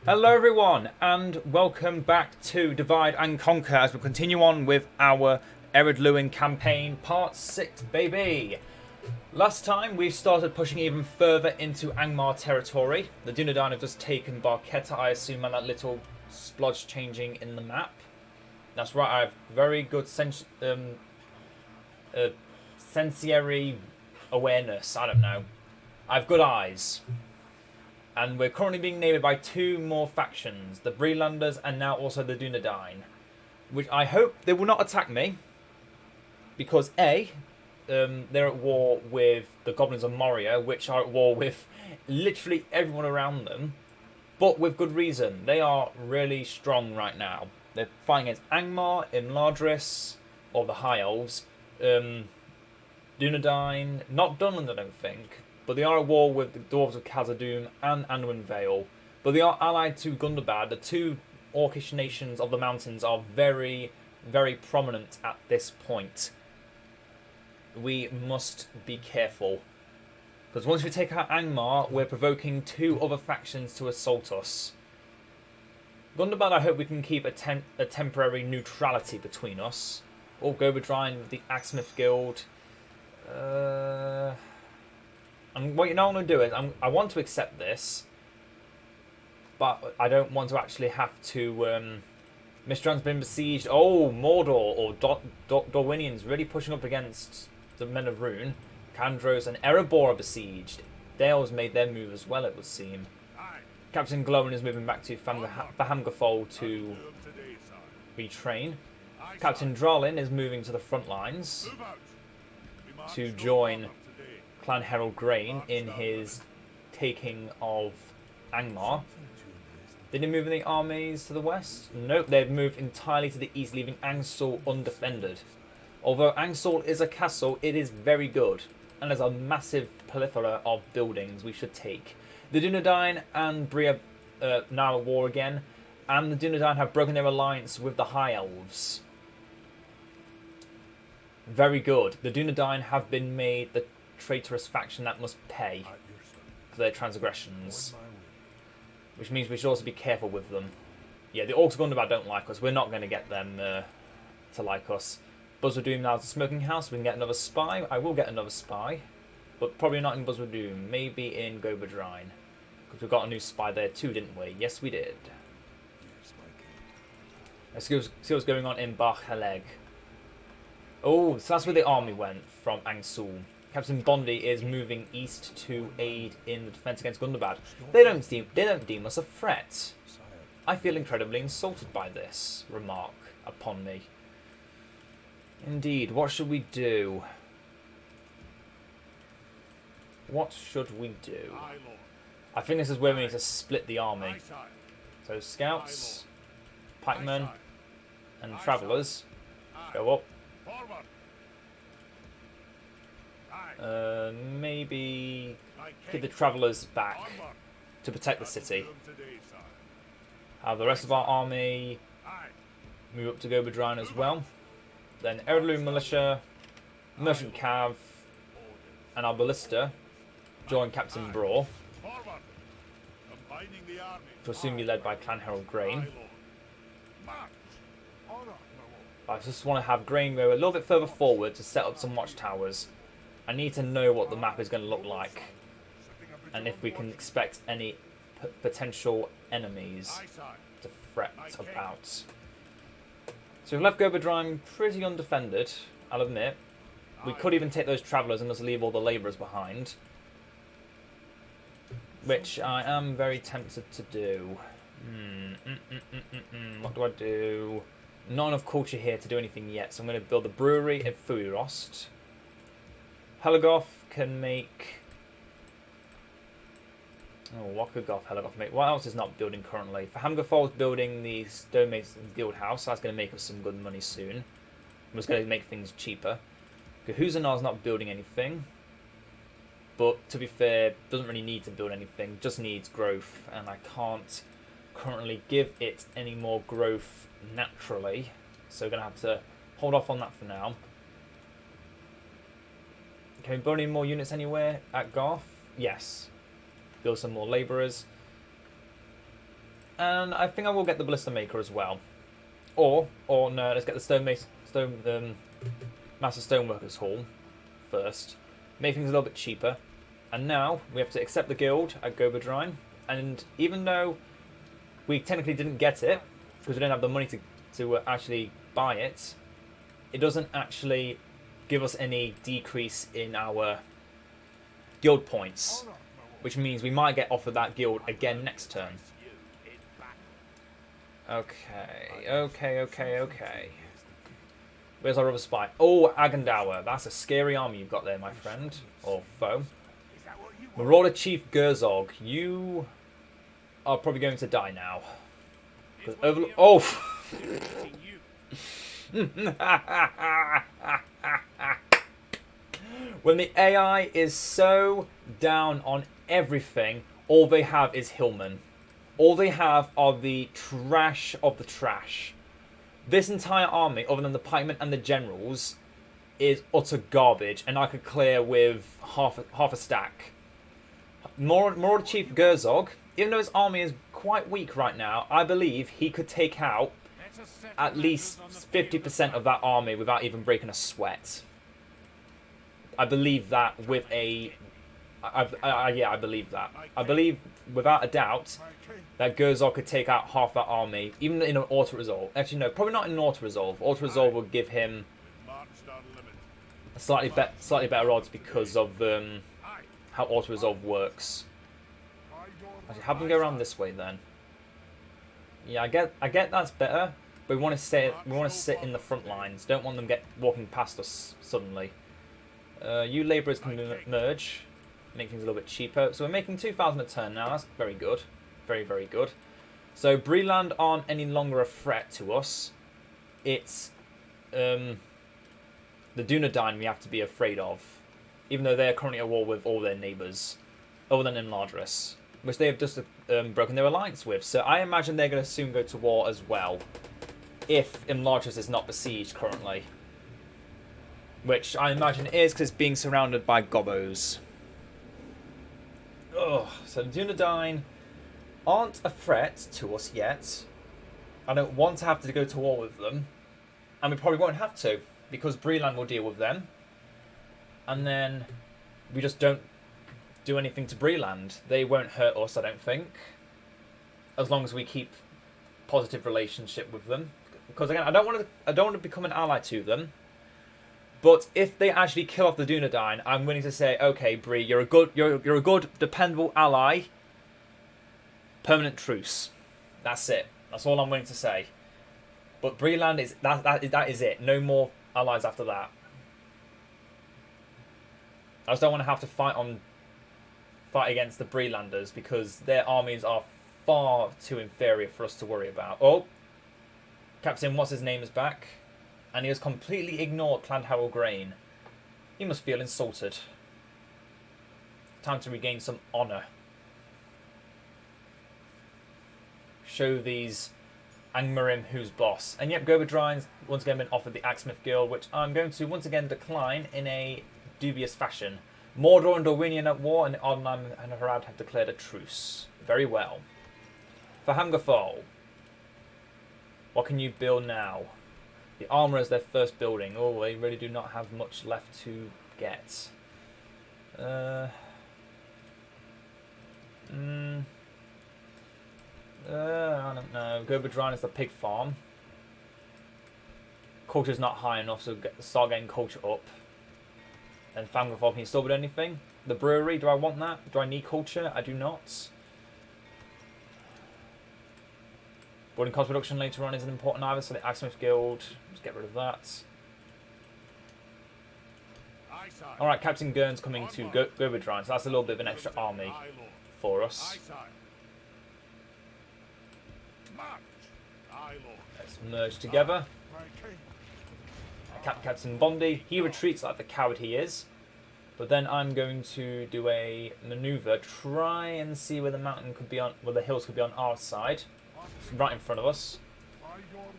Hello everyone and welcome back to Divide and Conquer as we continue on with our Ered Luin campaign part 6 baby. Last time we started pushing even further into Angmar territory. The Dunedain have just taken Barketa, I assume, and that little splodge changing in the map. That's right, I have very good sensory awareness, I don't know. I have good eyes. And we're currently being neighboured by two more factions, the Brelanders and now also the Dunedain. Which I hope they will not attack me. Because A, they're at war with the Goblins of Moria, which are at war with literally everyone around them. But with good reason. They are really strong right now. They're fighting against Angmar, Imladris, or the High Elves. Dunedain, not Dunland I don't think. But they are at war with the Dwarves of Khazad-dûm and Anduin Vale. But they are allied to Gundabad. The two orcish nations of the mountains are very, very prominent at this point. We must be careful. Because once we take out Angmar, we're provoking two other factions to assault us. Gundabad, I hope we can keep a temporary neutrality between us. Or Gobadrine with the Axesmith Guild. And what you know what I'm going to do is, I want to accept this, but I don't want to actually have to... Mistran's been besieged. Oh, Mordor or Dorwinians really pushing up against the Men of Rune. Kandros and Erebor are besieged. Dale's made their move as well, it would seem. Captain Glowin is moving back to Fahamgafol to retrain. Captain Drolin is moving to the front lines to join Clan Herald Grain in his taking of Angmar. Did he move any armies to the west? Nope, they've moved entirely to the east, leaving Angsul undefended. Although Angsul is a castle, it is very good, and there's a massive plethora of buildings we should take. The Dunedain and Bree are now at war again, and the Dunedain have broken their alliance with the High Elves. Very good. The Dunedain have been made the traitorous faction that must pay for their transgressions. Which means we should also be careful with them. Yeah, the Orcs of Gundabad don't like us. We're not going to get them to like us. Buzzard Doom now is a smoking house. We can get another spy. I will get another spy. But probably not in Buzzard Doom. Maybe in Gobadrine. Because we got a new spy there too, didn't we? Yes, we did. Let's see what's going on in Barchaleg. Oh, so that's where the army went from Angsul. Captain Bondi is moving east to aid in the defence against Gundabad. They don't deem us a threat. I feel incredibly insulted by this remark upon me. Indeed, what should we do? What should we do? I think this is where we need to split the army. So scouts, pikemen, and travellers go up. Maybe get the travellers back to protect the city. Have the rest of our army move up to Gobadrine as well. Then Ered Luin militia, merchant cav, and our ballista join Captain Braw, to soon be led by Clan Herald Grain. I just want to have Grain go a little bit further forward to set up some watchtowers. I need to know what the map is going to look like, and if we can expect any potential enemies to fret about. So we've left Gobadrine pretty undefended, I'll admit. We could even take those travellers and just leave all the labourers behind, which I am very tempted to do. What do I do? Not enough culture here to do anything yet, so I'm going to build the brewery at Fuirost. Helgoth can make... Oh, what could Helgoth make? What else is not building currently? Fahamgafol is building the Stonemason's Guild House, so that's going to make us some good money soon. I'm just going to make things cheaper. Gahuzanar's not building anything. But, to be fair, doesn't really need to build anything, just needs growth, and I can't currently give it any more growth naturally. So we're going to have to hold off on that for now. Can we build any more units anywhere at Garth? Yes. Build some more labourers. And I think I will get the Ballista Maker as well. Or no, let's get the Master Stoneworkers Hall first. Make things a little bit cheaper. And now we have to accept the guild at Gobadrine. And even though we technically didn't get it, because we didn't have the money to actually buy it, it doesn't actually give us any decrease in our guild points. Which means we might get offered that guild again next turn. Okay. Where's our other spy? Oh, Agendour. That's a scary army you've got there, my friend. Or foe. Marauder Chief Gerzog. You are probably going to die now. Oh! When the AI is so down on everything, all they have is Hillmen. All they have are the trash of the trash. This entire army, other than the pikemen and the generals, is utter garbage, and I could clear with half a stack. Marauder Chief Gerzog, even though his army is quite weak right now, I believe he could take out at least 50% of that army without even breaking a sweat. I believe that with a... yeah, I believe that. I believe, without a doubt, that Gerzog could take out half that army, even in an auto-resolve. Actually, no, probably not in an auto-resolve. Auto-resolve will give him slightly better odds because of how auto-resolve works. Actually, have them go around this way then. Yeah, I get that's better, but we want to sit in the front lines. Don't want them walking past us suddenly. You labourers can merge, make things a little bit cheaper. So we're making 2,000 a turn now. That's very good. Very, very good. So Breland aren't any longer a threat to us. It's the Dunedain we have to be afraid of, even though they're currently at war with all their neighbours, other than Imladris, which they have just broken their alliance with. So I imagine they're going to soon go to war as well, if Imladris is not besieged currently. Which I imagine is because it's being surrounded by gobos. Ugh, so the Dunedain aren't a threat to us yet. I don't want to have to go to war with them. And we probably won't have to, because Breland will deal with them. And then we just don't do anything to Breland. They won't hurt us, I don't think. As long as we keep positive relationship with them. Because again, I don't want to become an ally to them. But if they actually kill off the Dunedain, I'm willing to say, okay, Bree, you're a good, dependable ally. Permanent truce. That's it. That's all I'm willing to say. But Breland is that is it. No more allies after that. I just don't want to have to fight against the Brelanders because their armies are far too inferior for us to worry about. Oh, Captain, what's his name is back. And he has completely ignored Clandharrow Grain. He must feel insulted. Time to regain some honour. Show these Angmarim who's boss. And yep, Gobadrine's once again been offered the Axsmith Guild, which I'm going to once again decline in a dubious fashion. Mordor and Dorwinion at war, and Naodline and Harad have declared a truce. Very well. For Hamgafol, what can you build now? The armour is their first building. Oh, they really do not have much left to get. I don't know. Gobadrine is the pig farm. Culture's not high enough, so start getting culture up. And Famgafol, can you still build anything? The brewery, do I want that? Do I need culture? I do not. Building cost reduction later on isn't important either, so the Axsmith Guild, just get rid of that. Alright, Captain Gurn's coming to Gobadrine, so that's a little bit of an extra army for us. Let's merge together. Captain Bondi, he retreats like the coward he is. But then I'm going to do a maneuver, try and see where the mountain could be on, where the hills could be on our side. Right in front of us.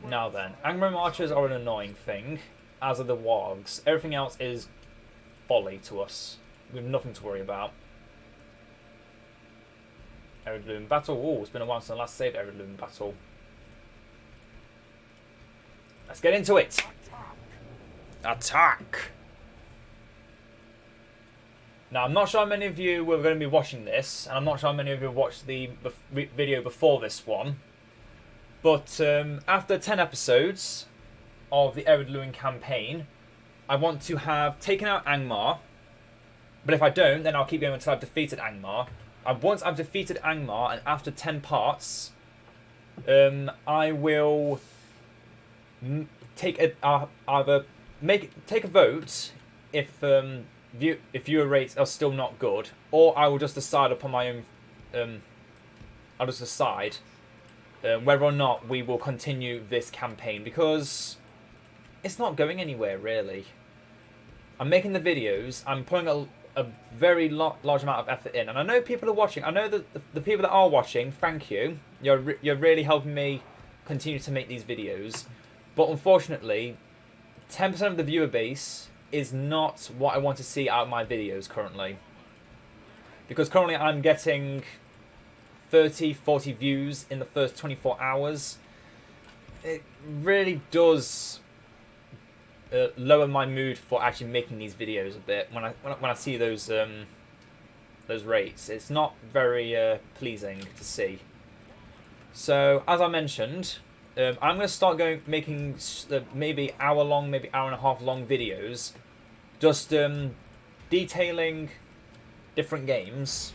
Now then, Angmar archers are an annoying thing, as are the wargs. Everything else is folly to us. We have nothing to worry about. Ered Luin battle. Oh, it's been a while since I last saved Ered Luin battle. Let's get into it. Attack. Now, I'm not sure how many of you were going to be watching this, and I'm not sure how many of you watched the video before this one. But after 10 episodes of the Ered Luin campaign, I want to have taken out Angmar. But if I don't, then I'll keep going until I've defeated Angmar. And once I've defeated Angmar, and after 10 parts, I will take a vote if viewer rates are still not good, or I will just decide upon my own. I'll just decide whether or not we will continue this campaign, because it's not going anywhere really. I'm making the videos. I'm putting a very large amount of effort in, and I know people are watching. I know that the people that are watching, thank you. You're really helping me continue to make these videos. But unfortunately, 10% of the viewer base is not what I want to see out of my videos currently. Because currently I'm getting 30, 40 views in the first 24 hours. It really does lower my mood for actually making these videos a bit. When I see those rates, it's not very pleasing to see. So as I mentioned, I'm going to start making maybe hour-long, maybe hour-and-a-half long videos, just detailing different games,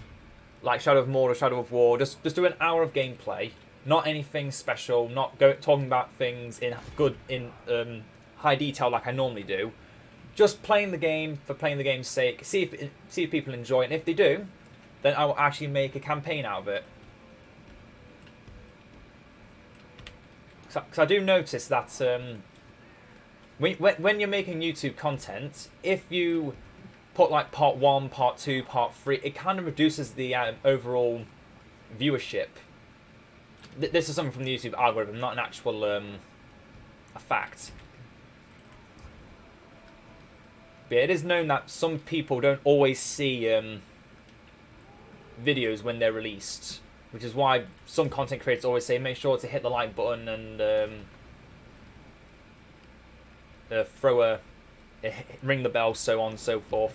like Shadow of Mordor, Shadow of War. Just do an hour of gameplay, not anything special, not talking about things in high detail like I normally do. Just playing the game for playing the game's sake. See if people enjoy it, and if they do, then I will actually make a campaign out of it. Because I do notice that when you're making YouTube content, if you put like part 1, part 2, part 3, it kind of reduces the overall viewership. This is something from the YouTube algorithm, not an actual a fact. But it is known that some people don't always see videos when they're released. Which is why some content creators always say, make sure to hit the like button and ring the bell, so on and so forth.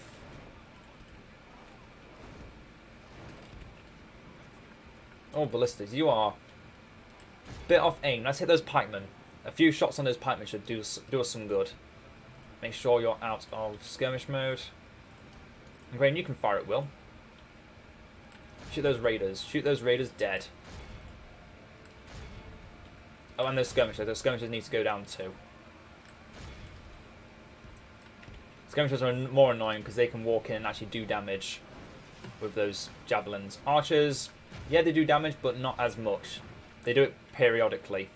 Oh, ballistas, you are a bit off aim. Let's hit those pikemen. A few shots on those pikemen should do us some good. Make sure you're out of skirmish mode. And Grain, you can fire at will. Shoot those raiders. Shoot those raiders dead. Oh, and those skirmishers. Those skirmishers need to go down too. Skirmishers are more annoying because they can walk in and actually do damage with those javelins. Archers, yeah, they do damage, but not as much. They do it periodically.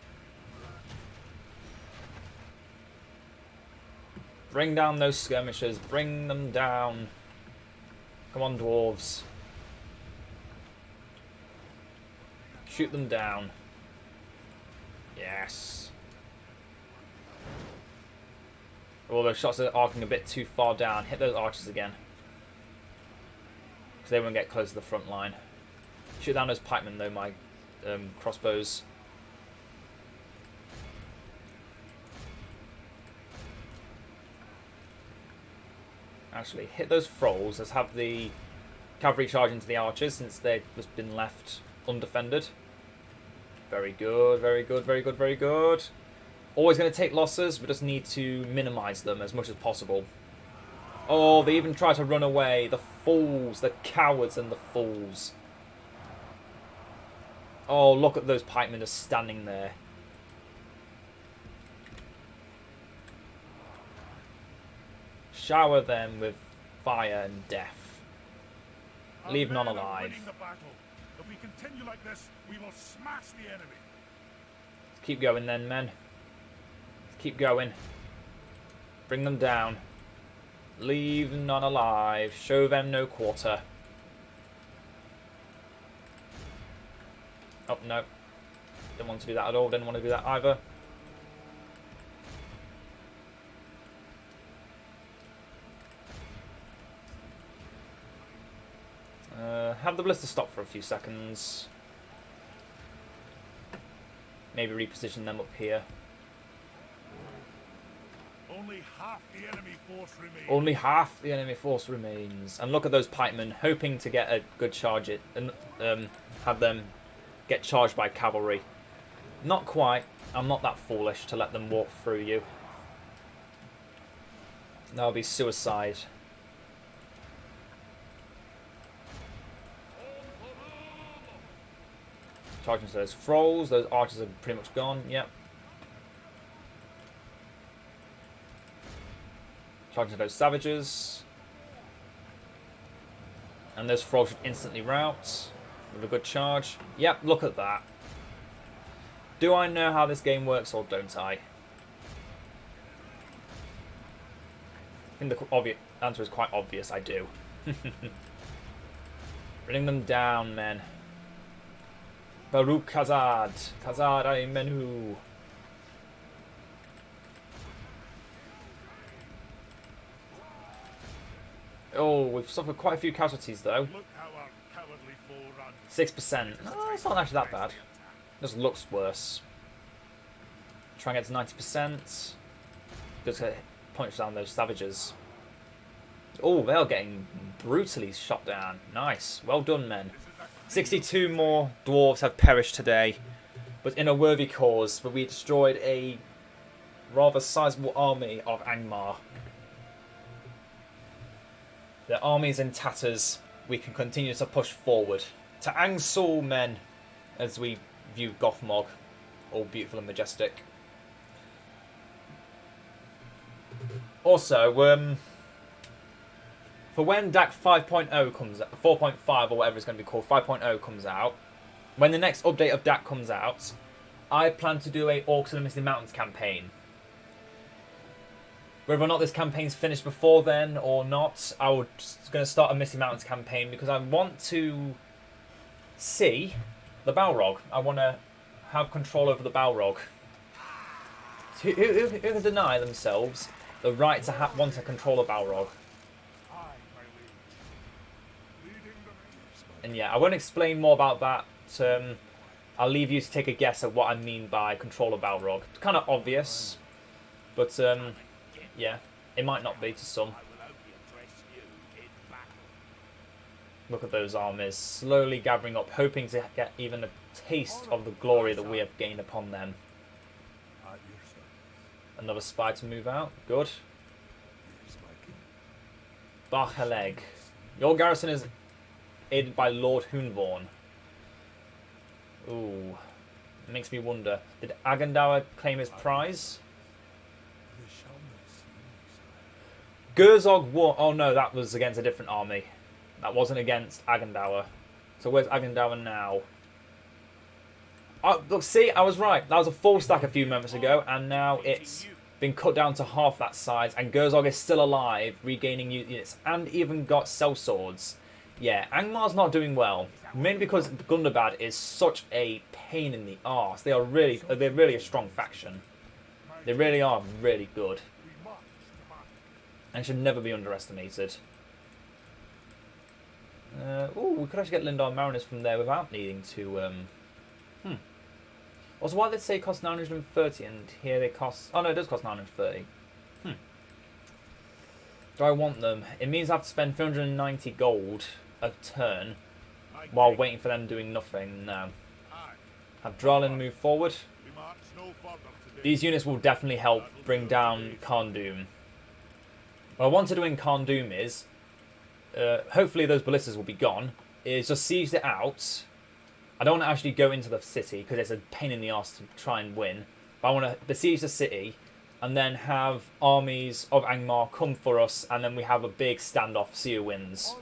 Bring down those skirmishers. Bring them down. Come on, dwarves. Shoot them down. Yes. Oh, those shots are arcing a bit too far down. Hit those archers again. Because they won't get close to the front line. Shoot down those pikemen though, my crossbows. Actually, hit those thralls. Let's have the cavalry charge into the archers since they've just been left undefended. Very good, very good, very good, very good. Always going to take losses. We just need to minimise them as much as possible. Oh, they even try to run away. The fools, the cowards and the fools. Oh, look at those pikemen just standing there. Shower them with fire and death. Leave none alive. If we continue like this, we will smash the enemy. Keep going then, men. Keep going. Bring them down. Leave none alive. Show them no quarter. Oh, no. Didn't want to do that at all. Didn't want to do that either. have the ballista stop for a few seconds. Maybe reposition them up here. Only half the enemy force remains. Only half the enemy force remains. And look at those pikemen, hoping to get a good charge it and have them get charged by cavalry. Not quite. I'm not that foolish to let them walk through you. That would be suicide. Charging to those thralls. Those archers are pretty much gone. Yep. Charging to those savages. And those thralls should instantly rout with a good charge. Yep, look at that. Do I know how this game works or don't I? I think the answer is quite obvious. I do. Bring them down, men. Baruch Khazad. Khazad ay menu. Oh, we've suffered quite a few casualties though. Look how our cowardly foe runs. 6%. Oh, it's not actually that bad. Just looks worse. Try and get to 90%. Just punch down those savages. Oh, they're getting brutally shot down. Nice. Well done, men. 62 more dwarves have perished today, but in a worthy cause. But we destroyed a rather sizable army of Angmar. Their army's in tatters. We can continue to push forward. To Angsul, men, as we view Gothmog, all beautiful and majestic. Also, for when DaC 5.0 comes out, 4.5 or whatever it's going to be called, 5.0 comes out, when the next update of DaC comes out, I plan to do a Orcs of the Misty Mountains campaign. Whether or not this campaign's finished before then or not, I'm going to start a Misty Mountains campaign because I want to see the Balrog. I want to have control over the Balrog. Who can deny themselves the right to want to control a Balrog? And yeah, I won't explain more about that. I'll leave you to take a guess at what I mean by control a Balrog. It's kind of obvious, but yeah, it might not be to some. Look at those armies slowly gathering up, hoping to get even a taste of the glory that we have gained upon them. Another spy to move out. Good. Barcheleg. Your garrison is aided by Lord Hunvorn. Ooh. It makes me wonder. Did Agandawa claim his prize? Gerzog won. Oh no, that was against a different army. That wasn't against Agandawa. So where's Agandawa now? Oh, look, see, I was right. That was a full stack a few moments ago, and now it's been cut down to half that size, and Gerzog is still alive, regaining units, and even got sellswords. Yeah, Angmar's not doing well, mainly because Gundabad is such a pain in the arse. They're really a strong faction. They really are really good, and should never be underestimated. Oh, we could actually get Lindar Mariners from there without needing to. Also, why did they say it cost 930 and here they cost... Oh no, it does cost 930. Do I want them? It means I have to spend 390 gold a turn while waiting for them doing nothing. No. Have Dralin move forward. These units will definitely help bring down Kharndoom. What I want to do in Kharndoom is... hopefully those ballistas will be gone. Is just siege it out. I don't want to actually go into the city because it's a pain in the arse to try and win. But I want to besiege the city and then have armies of Angmar come for us, and then we have a big standoff. See who wins.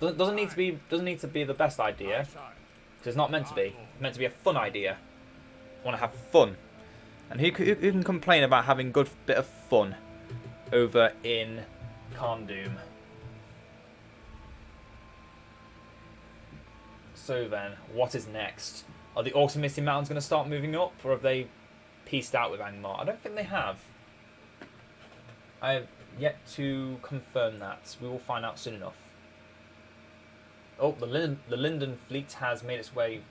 Doesn't need to be the best idea because it's not meant to be. It's meant to be a fun idea. I want to have fun, and who can complain about having a good bit of fun over in Kharndoom? So then, what is next? Are the Orcs of Misty Mountains going to start moving up, or have they pieced out with Angmar? I don't think they have. I have yet to confirm that. We will find out soon enough. Oh, the Linden fleet has made its way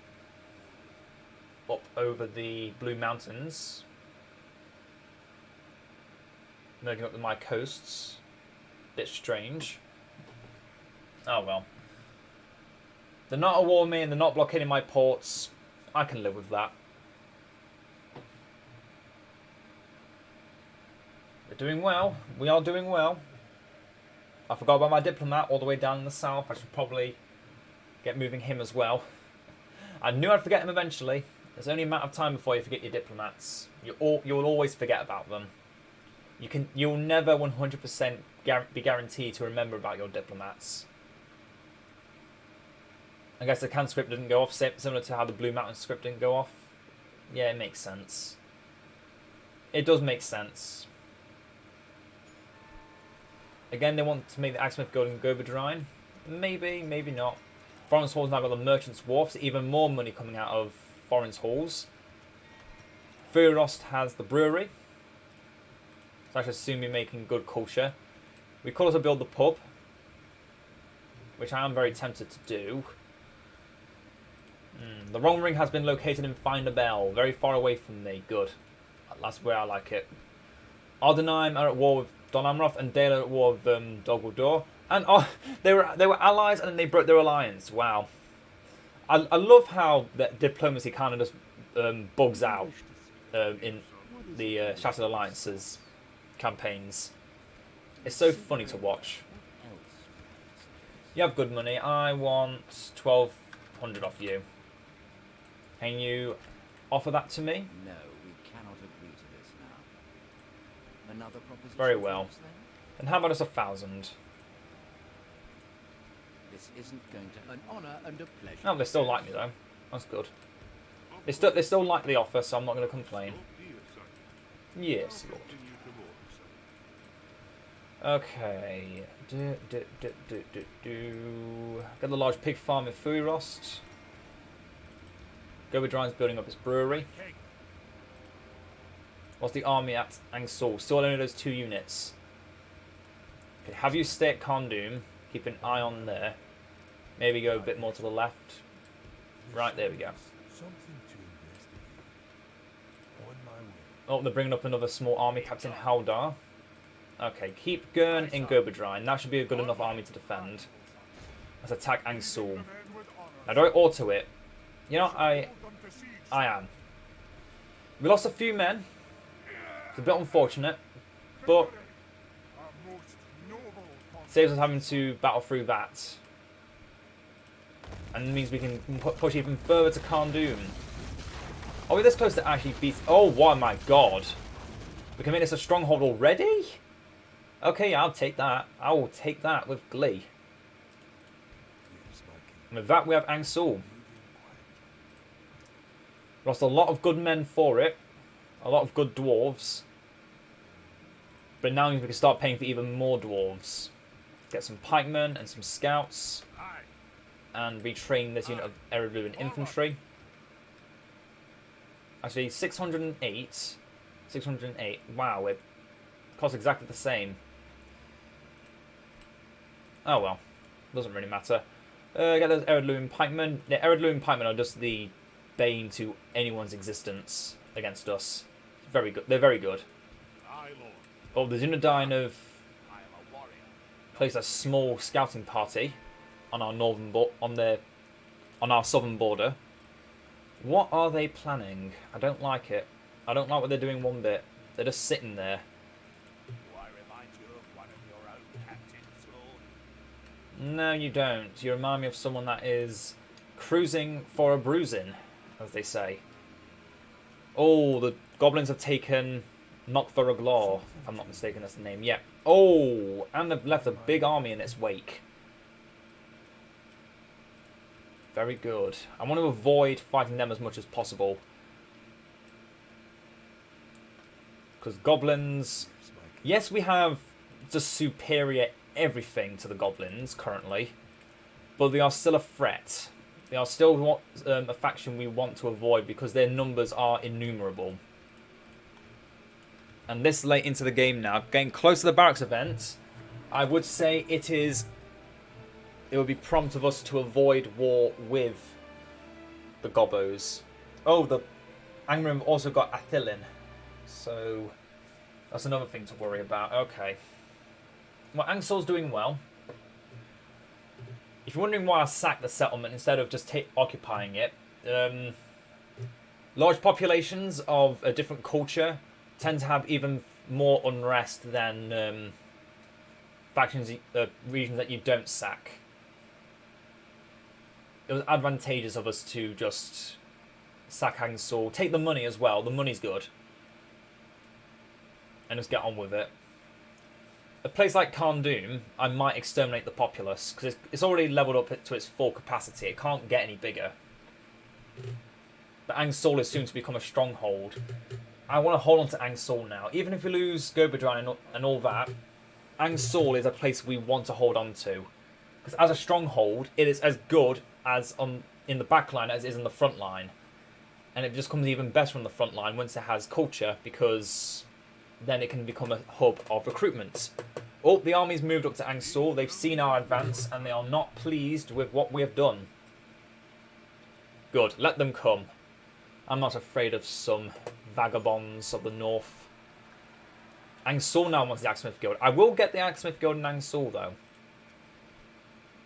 up over the Blue Mountains, merging up with my coasts. Bit strange. Oh well. They're not at war with me and they're not blockading my ports. I can live with that. We're doing well. We are doing well. I forgot about my diplomat all the way down in the south. I should probably get moving him as well. I knew I'd forget him eventually. There's only a matter of time before you forget your diplomats. You'll always forget about them. You'll never 100% be guaranteed to remember about your diplomats. I guess the can script didn't go off, similar to how the Blue Mountain script didn't go off. Yeah, it makes sense. It does make sense. Again, they want to make the Axsmith Gold and Goberdrine. Maybe, maybe not. Foreign's Hall's now got the Merchant's Wharf, so even more money coming out of Foreign's Halls. Furirost has the brewery. So I should assume you're making good culture. We could also build the pub, which I am very tempted to do. The Wrong Ring has been located in Find a Bell, very far away from me. Good. That's where I like it. Ardenheim are at war with Don Amroth, and Dale are at war with Dol Guldur. And they were allies, and then they broke their alliance. Wow. I love how that diplomacy kind of just bugs out in the Shattered Alliances campaigns. It's so funny to watch. You have good money. I want 1,200 off you. Can you offer that to me? No, we cannot agree to this now. Another proposition. Very well. And how about us 1,000? This isn't going to an honour and a pleasure. Oh, they still like me though. That's good. They still like the offer, so I'm not going to complain. Yes, Lord. Okay. Get the large pig farm in Furirost. Goberdrine's building up his brewery. What's the army at Angsul? Still only those 2 units. Okay, have you stay at Kharndoom. Keep an eye on there. Maybe go a bit more to the left. Right, there we go. Oh, they're bringing up another small army, Captain Haldar. Okay, keep Gurn in Goberdrine. That should be a good enough army to defend. Let's attack Angsul. Now, do I auto it? You know, I am. We lost a few men. It's a bit unfortunate, but saves us having to battle through that. And it means we can push even further to Kharndoom. Are we this close to actually beat... Oh, my god. We can make this a stronghold already? Okay, I'll take that. I will take that with glee. And with that, we have Angsul. Lost a lot of good men for it. A lot of good dwarves. But now we can start paying for even more dwarves. Get some pikemen and some scouts. And retrain this unit of Ered Luin infantry. Actually, 608. 608. Wow, it costs exactly the same. Oh well. Doesn't really matter. Get those Ered Luin pikemen. The Ered Luin pikemen are just the bane to anyone's existence against us. Very good. They're very good. Oh, the Dunedain have placed a small scouting party on our on our southern border. What are they planning? I don't like it. I don't like what they're doing one bit. They're just sitting there. No, you don't. You remind me of someone that is cruising for a bruising, as they say. Oh, the goblins have taken Nokthoraglaw, if I'm not mistaken, that's the name. Yeah. Oh, and they've left a big army in its wake. Very good. I want to avoid fighting them as much as possible. Because goblins... Yes, we have just superior everything to the goblins currently. But they are still a threat. They are still a faction we want to avoid because their numbers are innumerable. And this late into the game now, getting close to the barracks event, I would say it is it would be prompt of us to avoid war with the Gobbos. Oh, the Angmar have also got Athilin, so that's another thing to worry about. Okay. Well, Angsul's doing well. If you're wondering why I sacked the settlement instead of just occupying it, large populations of a different culture tend to have even more unrest than factions, regions that you don't sack. It was advantageous of us to just sack Angsul, take the money as well. The money's good, and just get on with it. A place like Kharndoom, I might exterminate the populace because it's already leveled up to its full capacity. It can't get any bigger. But Angsul is soon to become a stronghold. I want to hold on to Angsul now. Even if we lose Gobadrine and all that, Angsul is a place we want to hold on to. Because as a stronghold, it is as good as in the back line as it is in the front line. And it just comes even better on the front line once it has culture, because then it can become a hub of recruitment. Oh, the army's moved up to Angsul. They've seen our advance and they are not pleased with what we have done. Good, let them come. I'm not afraid of some vagabonds of the north. Angsul now wants the Axsmith Guild. I will get the Axsmith Guild in Angsul though.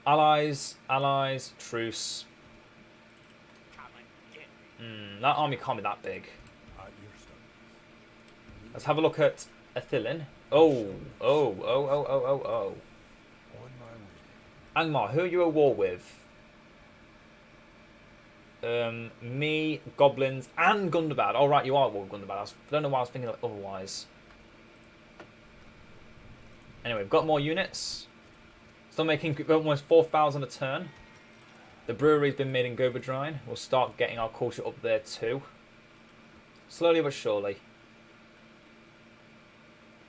Allies, allies, truce. That army can't be that big. Let's have a look at Athilin. Oh. Angmar, who are you at war with? Me, goblins, and Gundabad. Oh, right, you are at war with Gundabad. I don't know why I was thinking otherwise. Anyway, we've got more units. Still making almost 4,000 a turn. The brewery's been made in Gobadrine. We'll start getting our culture up there too. Slowly but surely.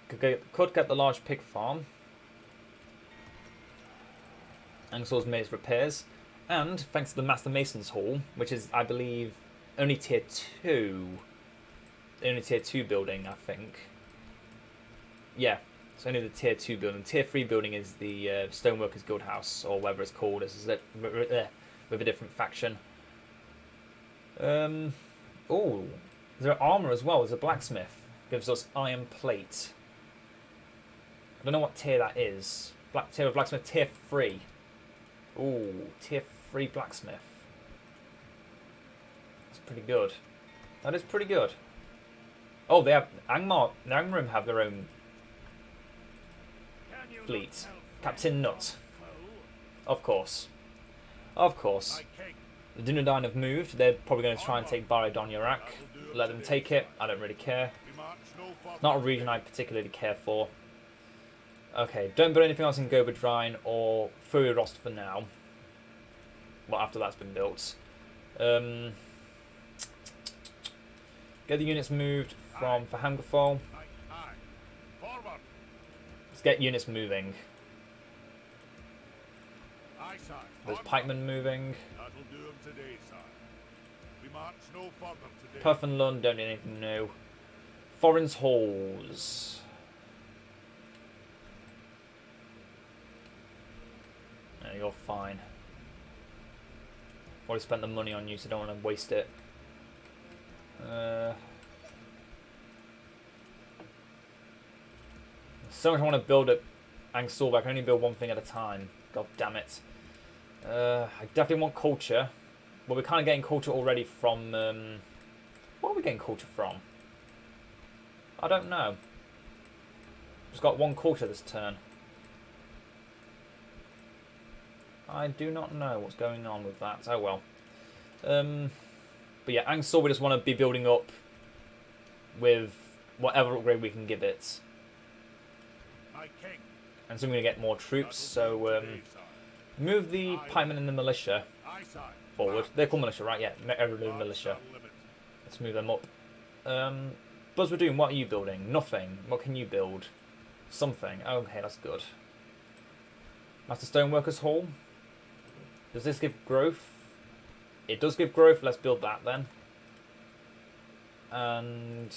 Could get the large pig farm. Angsul's made its repairs. And thanks to the Master Mason's Hall, which is, I believe, only tier 2. Only tier 2 building, I think. Yeah, it's only the tier 2 building. Tier 3 building is the Stoneworkers Guild House, or whatever it's called. This is it, with a different faction. Oh, there's armor as well. There's a blacksmith. Gives us iron plate. I don't know what tier that is. Tier of blacksmith, tier 3. Ooh, tier 3 blacksmith. That's pretty good. That is pretty good. Oh, they have Angmar. The Angmar have their own fleet. Captain Nut. Of course. Of course. The Dunedain have moved. They're probably going to try and take Barad Yarak. Let them take it. I don't really care. Not a region I particularly care for. Okay, don't build anything else in Gobadrine or Furirost for now. Well, after that's been built. Get the units moved from Fahamgafol. Let's get units moving. There's pikemen moving. Puff and Lund don't need anything new. Foreign's Halls. No, you're fine. Already spent the money on you, so don't want to waste it. So much I want to build at Angsul, but I can only build one thing at a time. God damn it. I definitely want culture. But we're kind of getting culture already from... what are we getting culture from? I don't know. Just got one culture this turn. I do not know what's going on with that. Oh well. But yeah, Angsul, we just want to be building up with whatever upgrade we can give it. And so I'm going to get more troops, so move the pikemen and the militia forward. They're called militia, right? Yeah, Ered Luin militia. Let's move them up. Buzzradoon, what are you building? Nothing. What can you build? Something. Okay, that's good. Master Stoneworkers Hall. Does this give growth? It does give growth. Let's build that then. And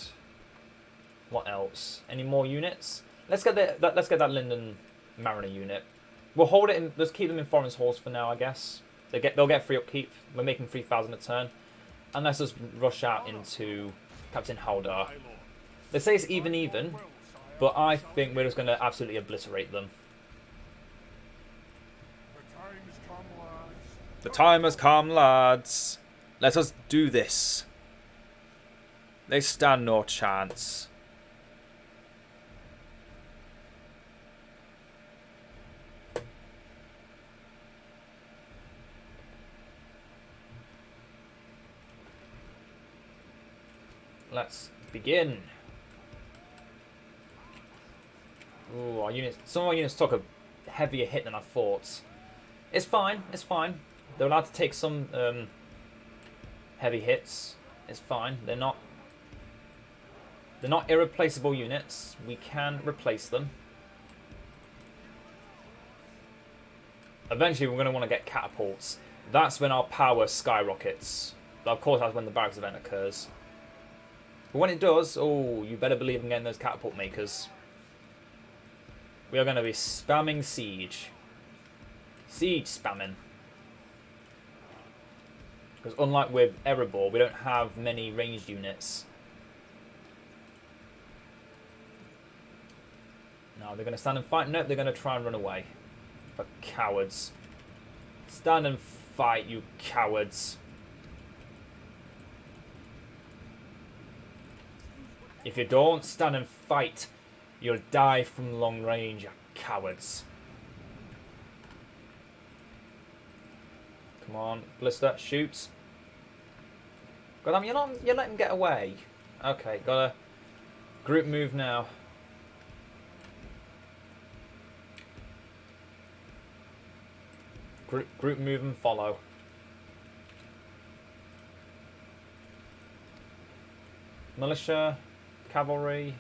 what else? Any more units? Let's get that Linden Mariner unit. We'll hold it in. Let's keep them in Foreign's Halls for now, I guess. They'll get free upkeep. We're making 3,000 a turn. And let's just rush out into Captain Haldar. They say it's even, but I think we're just going to absolutely obliterate them. The time has come, lads. Let us do this. They stand no chance. Let's begin. Ooh, our units. Some of our units took a heavier hit than I thought. It's fine. It's fine. They're allowed to take some heavy hits. It's fine. They're not irreplaceable units. We can replace them. Eventually, we're going to want to get catapults. That's when our power skyrockets. Of course, that's when the barracks event occurs. But when it does, oh, you better believe in getting those catapult makers. We are going to be spamming siege. Siege spamming. Because unlike with Erebor, we don't have many ranged units. Now they're going to stand and fight. Nope, they're going to try and run away. For cowards. Stand and fight, you cowards. If you don't stand and fight, you'll die from long range, you cowards. Come on, Blister, shoot. God damn, you're letting him get away. Okay, got a group move now. Group move and follow. Militia, cavalry.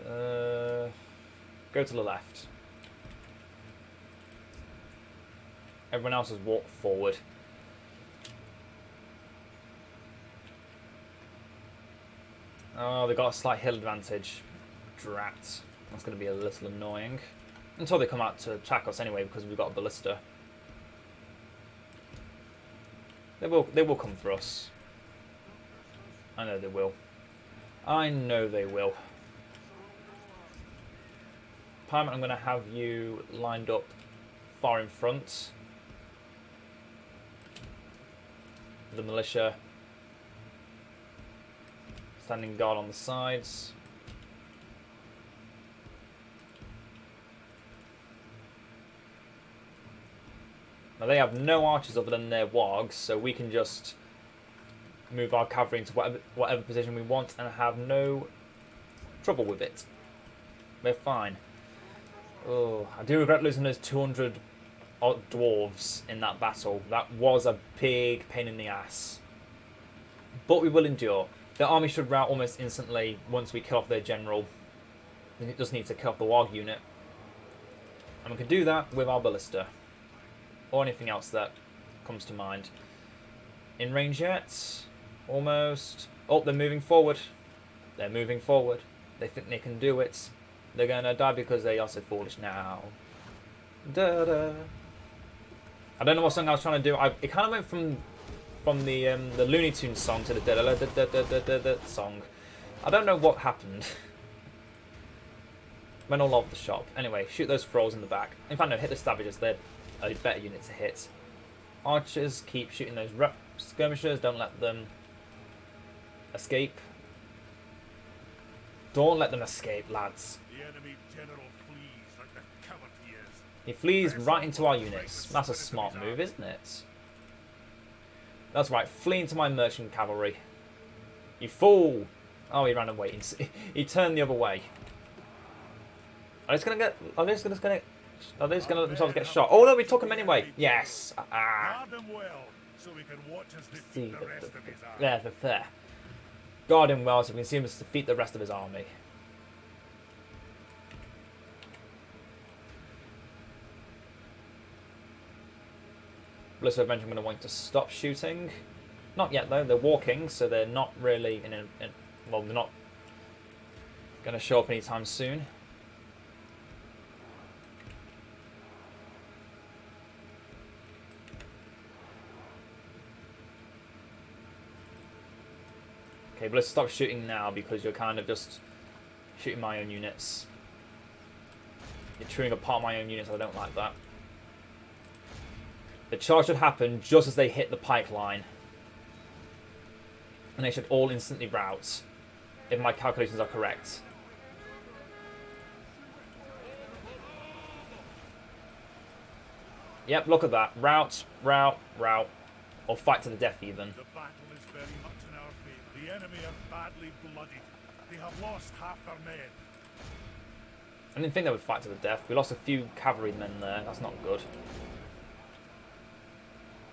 Go to the left. Everyone else has walked forward. Oh, they got a slight hill advantage. Drat. That's going to be a little annoying. Until they come out to attack us anyway, because we've got a ballista. They will come for us. I know they will. I know they will. Parliament, I'm going to have you lined up far in front. The militia standing guard on the sides. Now they have no archers other than their wargs, so we can just move our cavalry into whatever position we want and have no trouble with it. We're fine. Oh, I do regret losing those 200 odd dwarves in that battle. That was a big pain in the ass. But we will endure. The army should rout almost instantly once we kill off their general. It just needs to kill off the warg unit. And we can do that with our ballista. Or anything else that comes to mind. In range yet? Almost. Oh, they're moving forward. They're moving forward. They think they can do it. They're going to die because they are so foolish now. Da-da. I don't know what song I was trying to do. It kind of went from the Looney Tunes song to the da-da-da-da-da-da-da song. I don't know what happened. Went all over the shop. Anyway, shoot those thralls in the back. In fact, no, hit the savages. They're a better unit to hit. Archers, keep shooting those skirmishers. Don't let them escape. Don't let them escape, lads. The enemy general flees like the coward he is. He flees right into our units. That's a smart move, isn't it? That's right. Flee into my merchant cavalry. You fool! Oh, he ran away. He turned the other way. Are they just gonna let themselves get shot? Oh no, we took him anyway. Yes. Guard him well, so we can watch us defeat the rest of his army. There. Guard him well so we can see him defeat the rest of his army. Bliss eventually going to want to stop shooting. Not yet though, they're walking, so they're not really well, they're not going to show up anytime soon. Okay, but let's stop shooting now because you're kind of just shooting my own units. You're chewing apart my own units. I don't like that. The charge should happen just as they hit the pipeline. And they should all instantly rout, if my calculations are correct. Yep, look at that. Rout, rout, rout. Or fight to the death even. The battle is very much in our favour. The enemy are badly bloodied. They have lost half their men. I didn't think they would fight to the death. We lost a few cavalrymen there. That's not good.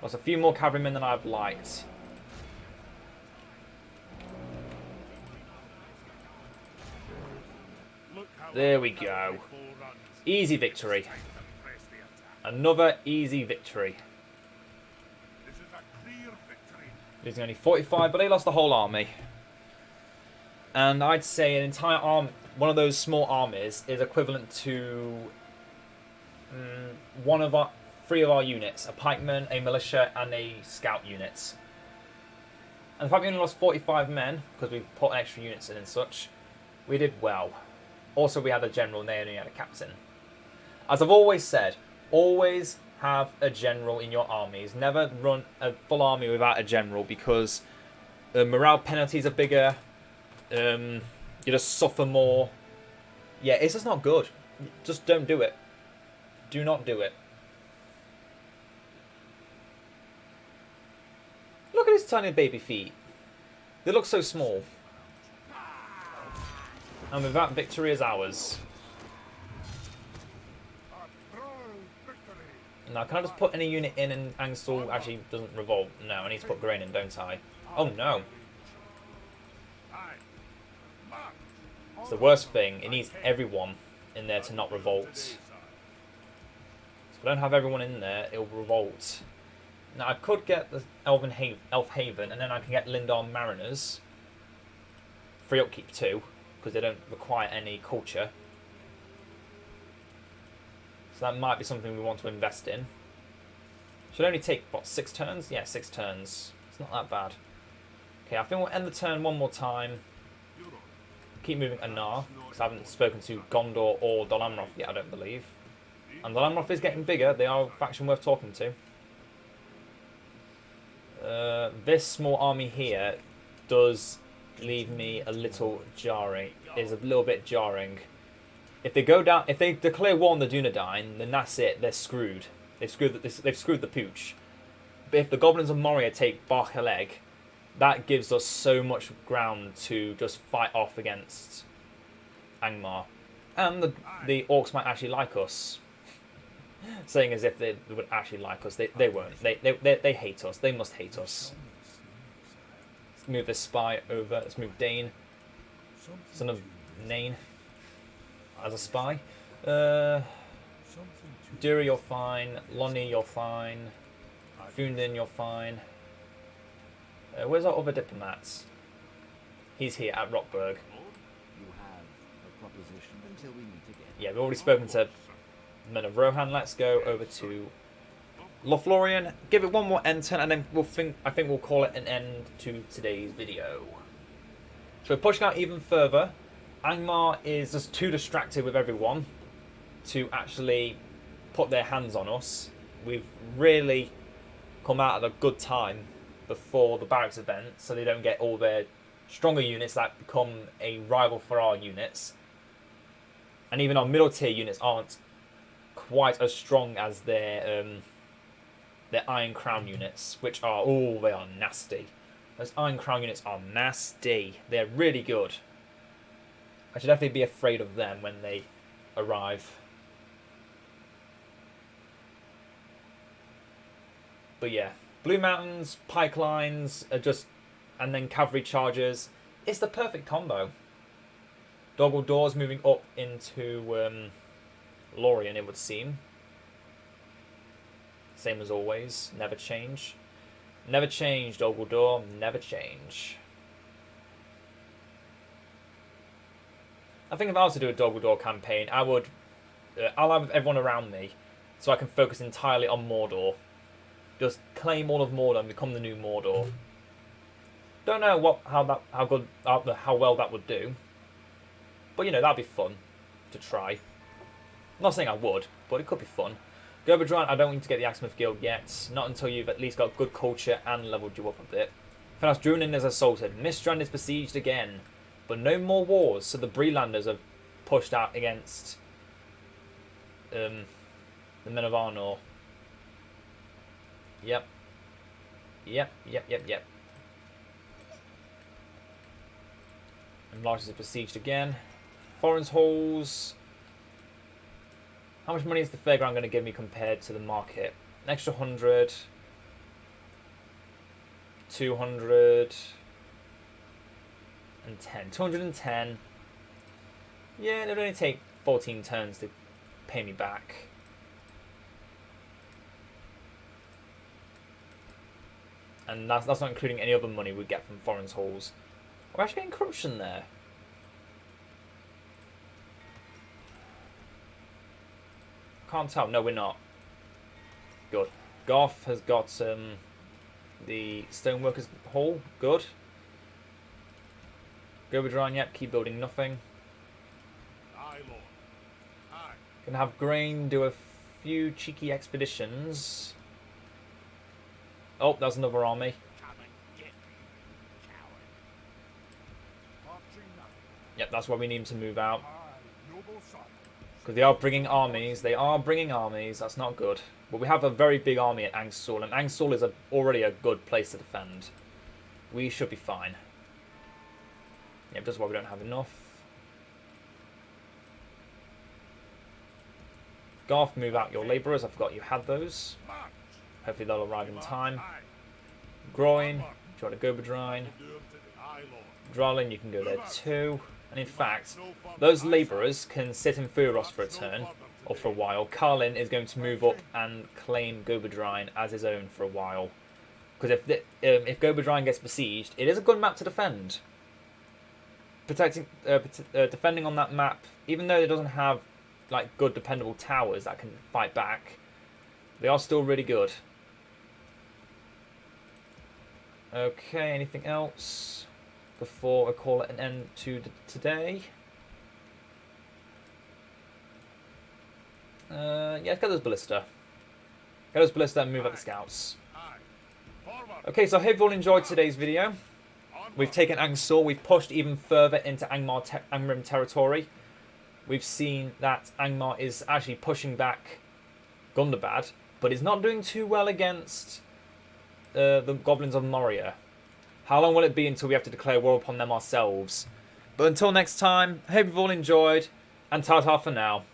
Lost a few more cavalrymen than I've liked. There we go. Easy victory. Another easy victory. This is a clear victory. Losing only 45, but they lost the whole army. And I'd say an entire army, one of those small armies, is equivalent to three of our units: a pikeman, a militia, and a scout unit. And the fact we only lost 45 men because we put extra units in and such, we did well. Also, we had a general, and they only had a captain. As I've always said, always have a general in your armies. Never run a full army without a general because morale penalties are bigger. You just suffer more. Yeah, it's just not good. Just don't do it. Do not do it. Look at his tiny baby feet. They look so small. And with that, victory is ours. Now, can I just put any unit in and Angsul actually doesn't revolt? No, I need to put grain in, don't I? Oh no. It's the worst thing. It needs everyone in there to not revolt. So if I don't have everyone in there, it'll revolt. Now, I could get the Elf Haven, and then I can get Lindar Mariners. Free upkeep too, because they don't require any culture. So that might be something we want to invest in. Should only take, what, 6 turns? Yeah, 6 turns. It's not that bad. Okay, I think we'll end the turn one more time. Keep moving Arnor, because I haven't spoken to Gondor or Dol Amroth yet, I don't believe. And Dol Amroth is getting bigger. They are a faction worth talking to. This small army here does leave me a little jarring. Is a little bit jarring. If they go down, if they declare war on the Dunedain, then that's it. They're screwed. They've screwed the pooch. But if the goblins of Moria take Barchaleg, that gives us so much ground to just fight off against Angmar, and the orcs might actually like us. Saying as if they would actually like us, they won't. They hate us. They must hate us. Let's move this spy over. Let's move Dane, son of Nain, as a spy. Duri, you're fine. Lonnie, you're fine. Fundin, you're fine. Where's our other diplomats? He's here at Rockburg. You have a proposition until we meet again. Yeah, we've already spoken to Men of Rohan. Let's go over to Lothlorien. Give it one more end turn, and then I think we'll call it an end to today's video. So we're pushing out even further. Angmar is just too distracted with everyone to actually put their hands on us. We've really come out at a good time before the barracks event, so they don't get all their stronger units that become a rival for our units. And even our middle tier units aren't quite as strong as their Iron Crown units, which are, oh, they are nasty. Those Iron Crown units are nasty. They're really good. I should definitely be afraid of them when they arrive. But yeah, Blue Mountains, pike lines, and then cavalry chargers. It's the perfect combo. Doggle Doors moving up into Lorien, it would seem. Same as always, never change. Never change, Doggle Door, never change. I think if I was to do a Doggle Door campaign, I would ally with everyone around me so I can focus entirely on Mordor. Just claim all of Mordor and become the new Mordor. Don't know how well that would do. But you know, that'd be fun to try. I'm not saying I would, but it could be fun. Gobadron, I don't need to get the Axemouth Guild yet. Not until you've at least got good culture and leveled you up a bit. Fenos Drunin is assaulted. Miststrand is besieged again. But no more wars, so the Brelanders have pushed out against the men of Arnor. Yep. And Largest is besieged again. Foreign's halls. How much money is the fairground going to give me compared to the market? An extra 100. 200. And 10. 210. Yeah, it would only take 14 turns to pay me back. And that's not including any other money we get from foreign's halls. We're actually getting corruption there. Can't tell. No, we're not. Good. Goth has got the Stoneworkers Hall. Good. Gobadron, yep, keep building nothing. Aye, Lord. Aye. Gonna have Grain do a few cheeky expeditions. Oh, that's another army. Come and get me, coward. Marching now. Yep, that's why we need him to move out. Aye, noble son. Because they are bringing armies. They are bringing armies. That's not good. But we have a very big army at Angsul, and Angsul is already a good place to defend. We should be fine. Yep, that's why we don't have enough. Garth, move out your labourers. I forgot you had those. March. Hopefully they'll arrive in time. Aye. Groin, try to Gobadrine. Do 'em to the aye, Lord. Dralin, you can go there too. And in fact, those labourers can sit in Furos for a turn, or for a while. Carlin is going to move up and claim Gobadrine as his own for a while. Because if Gobadrine gets besieged, it is a good map to defend. Defending on that map, even though it doesn't have like good dependable towers that can fight back, they are still really good. Okay, anything else before I call it an end to today? Yeah, let's get those ballista. Get those ballista and move up the scouts. Aye. Forward. Okay, so I hope you all enjoyed today's video. We've taken Angsul, we've pushed even further into Angmar territory. We've seen that Angmar is actually pushing back Gundabad, but it's not doing too well against the Goblins of Moria. How long will it be until we have to declare war upon them ourselves? But until next time, I hope you've all enjoyed, and ta-ta for now.